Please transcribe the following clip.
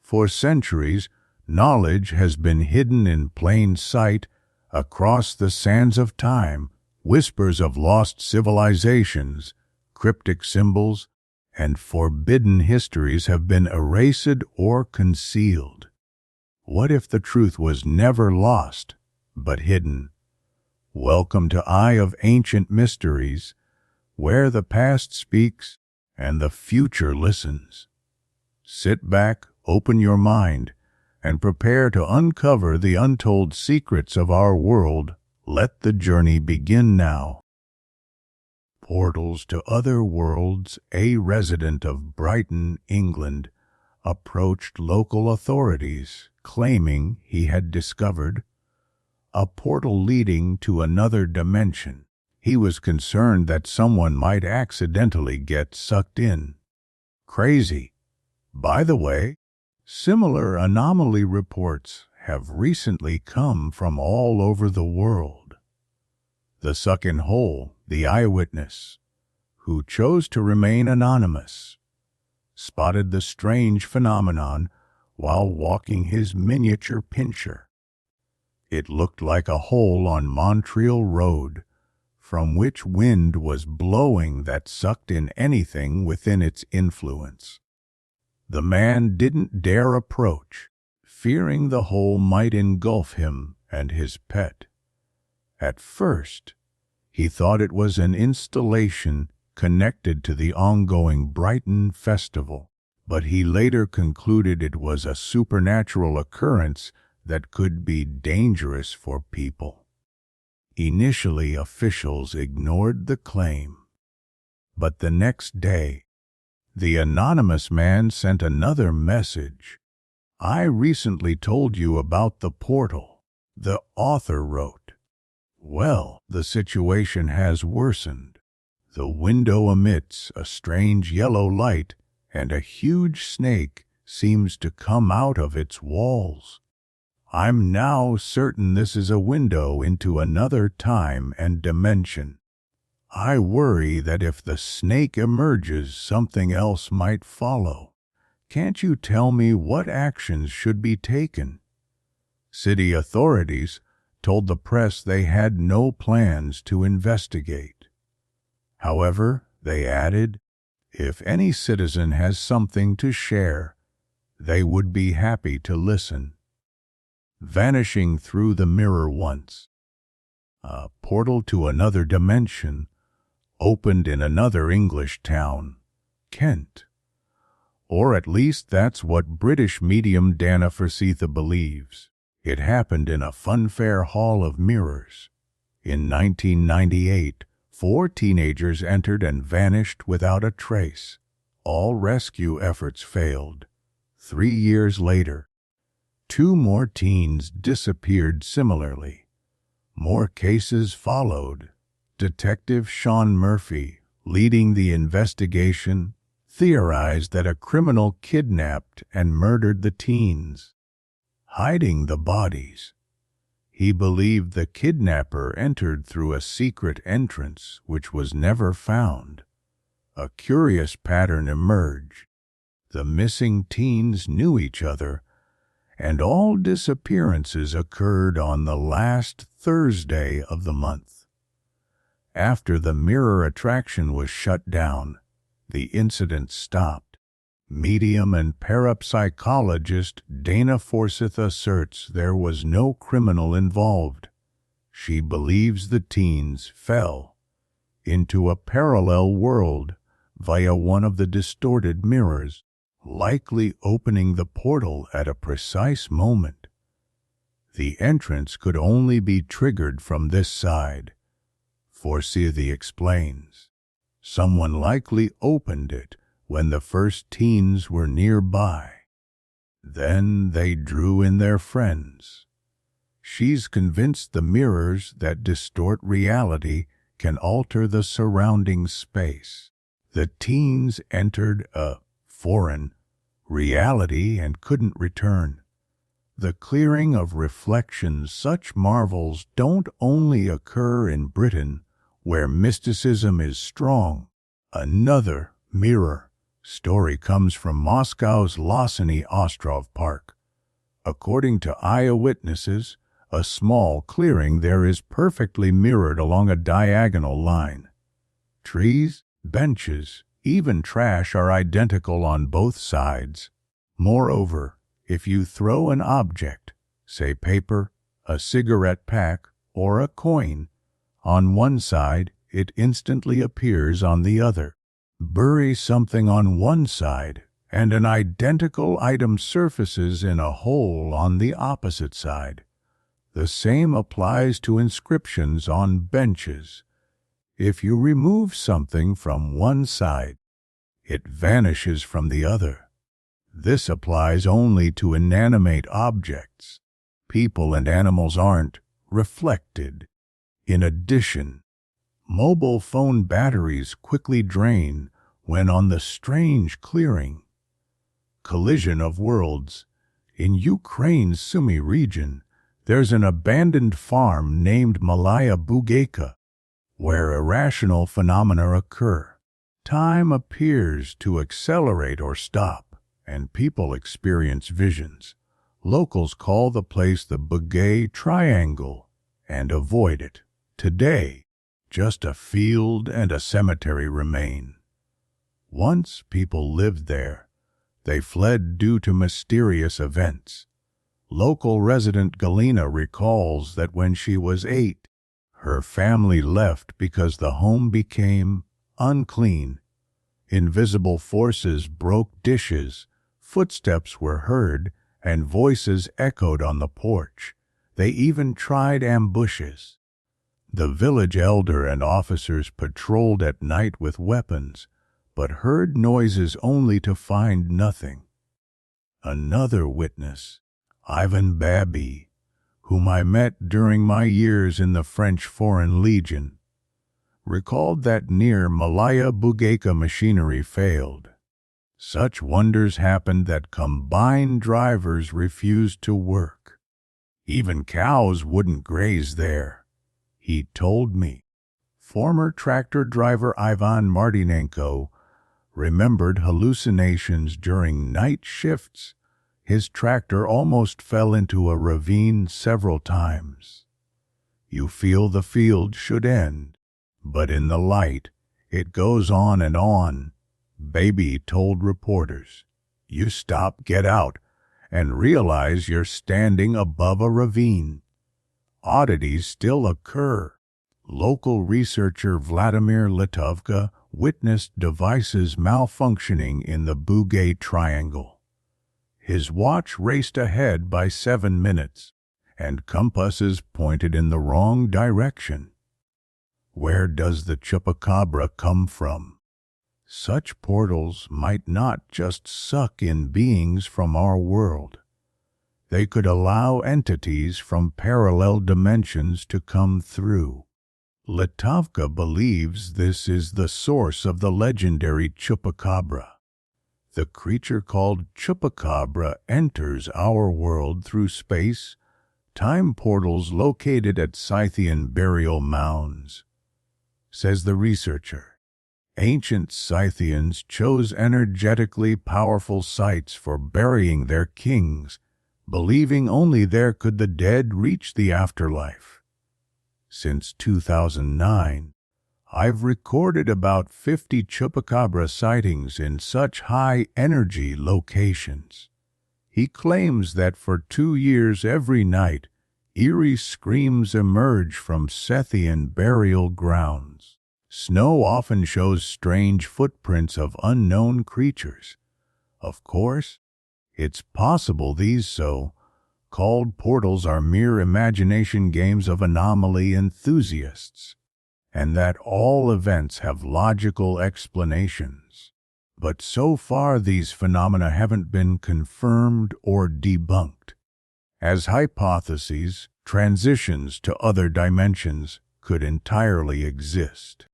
For centuries, knowledge has been hidden in plain sight across the sands of time. Whispers of lost civilizations, cryptic symbols, and forbidden histories have been erased or concealed. What if the truth was never lost, but hidden? Welcome to Eye of Ancient Mysteries, where the past speaks and the future listens. Sit back, open your mind, and prepare to uncover the untold secrets of our world. Let the journey begin now. Portals to other worlds. A resident of Brighton, England, approached local authorities, claiming he had discovered a portal leading to another dimension. He was concerned that someone might accidentally get sucked in. Crazy. By the way, similar anomaly reports have recently come from all over the world. The suck-in hole, the eyewitness, who chose to remain anonymous, spotted the strange phenomenon while walking his miniature pincher. It looked like a hole on Montreal Road, from which wind was blowing that sucked in anything within its influence. The man didn't dare approach, fearing the hole might engulf him and his pet. At first, he thought it was an installation connected to the ongoing Brighton festival, but he later concluded it was a supernatural occurrence that could be dangerous for people. Initially, officials ignored the claim, but the next day, the anonymous man sent another message. "I recently told you about the portal," the author wrote. "Well, the situation has worsened. The window emits a strange yellow light, and a huge snake seems to come out of its walls. I'm now certain this is a window into another time and dimension. I worry that if the snake emerges, something else might follow. Can't you tell me what actions should be taken?" City authorities told the press they had no plans to investigate. However, they added, if any citizen has something to share, they would be happy to listen. Vanishing through the mirror once. A portal to another dimension opened in another English town, Kent. Or at least that's what British medium Dana Forsythe believes. It happened in a funfair hall of mirrors. In 1998, 4 teenagers entered and vanished without a trace. All rescue efforts failed. 3 years later, 2 more teens disappeared similarly. More cases followed. Detective Shaun Murphy, leading the investigation, theorized that a criminal kidnapped and murdered the teens, hiding the bodies. He believed the kidnapper entered through a secret entrance which was never found. A curious pattern emerged. The missing teens knew each other, and all disappearances occurred on the last Thursday of the month. After the mirror attraction was shut down, the incident stopped. Medium and parapsychologist Dana Forsythe asserts there was no criminal involved. She believes the teens fell into a parallel world via one of the distorted mirrors, likely opening the portal at a precise moment. The entrance could only be triggered from this side, Forsythe explains. Someone likely opened it when the first teens were nearby. Then they drew in their friends. She's convinced the mirrors that distort reality can alter the surrounding space. The teens entered a foreign reality and couldn't return. The clearing of reflections. Such marvels don't only occur in Britain, where mysticism is strong. Another mirror Story comes from Moscow's Losiny Ostrov Park. According to eyewitnesses, a small clearing there is perfectly mirrored along a diagonal line. Trees, benches, even trash are identical on both sides. Moreover, if you throw an object, say paper, a cigarette pack, or a coin, on one side, it instantly appears on the other. Bury something on one side, and an identical item surfaces in a hole on the opposite side. The same applies to inscriptions on benches. If you remove something from one side, it vanishes from the other. This applies only to inanimate objects. People and animals aren't reflected. In addition, mobile phone batteries quickly drain when on the strange clearing. Collision of worlds. In Ukraine's Sumy region, there's an abandoned farm named Malaya Bugayka, where irrational phenomena occur. Time appears to accelerate or stop, and people experience visions. Locals call the place the Bugay Triangle and avoid it. Today, just a field and a cemetery remain. Once people lived there. They fled due to mysterious events. Local resident Galina recalls that when she was 8, her family left because the home became unclean. Invisible forces broke dishes, footsteps were heard, and voices echoed on the porch. They even tried ambushes. The village elder and officers patrolled at night with weapons, but heard noises only to find nothing. Another witness, Ivan Babi, whom I met during my years in the French Foreign Legion, recalled that near Malaya Bugayka machinery failed. Such wonders happened that combine drivers refused to work. Even cows wouldn't graze there, he told me. Former tractor driver Ivan Martinenko remembered hallucinations during night shifts. His tractor almost fell into a ravine several times. You feel the field should end, but in the light, it goes on and on. Baby told reporters, you stop, get out, and realize you're standing above a ravine. Oddities still occur. Local researcher Vladimir Litovka witnessed devices malfunctioning in the Bugay Triangle. His watch raced ahead by 7 minutes, and compasses pointed in the wrong direction. Where does the chupacabra come from? Such portals might not just suck in beings from our world. They could allow entities from parallel dimensions to come through. Litovka believes this is the source of the legendary chupacabra. The creature called chupacabra enters our world through space, time portals located at Scythian burial mounds. Says the researcher, ancient Scythians chose energetically powerful sites for burying their kings, believing only there could the dead reach the afterlife. Since 2009, I've recorded about 50 chupacabra sightings in such high-energy locations. He claims that for 2 years every night, eerie screams emerge from Scythian burial grounds. Snow often shows strange footprints of unknown creatures. Of course, it's possible these so-called portals are mere imagination games of anomaly enthusiasts, and that all events have logical explanations. But so far these phenomena haven't been confirmed or debunked. As hypotheses, transitions to other dimensions could entirely exist.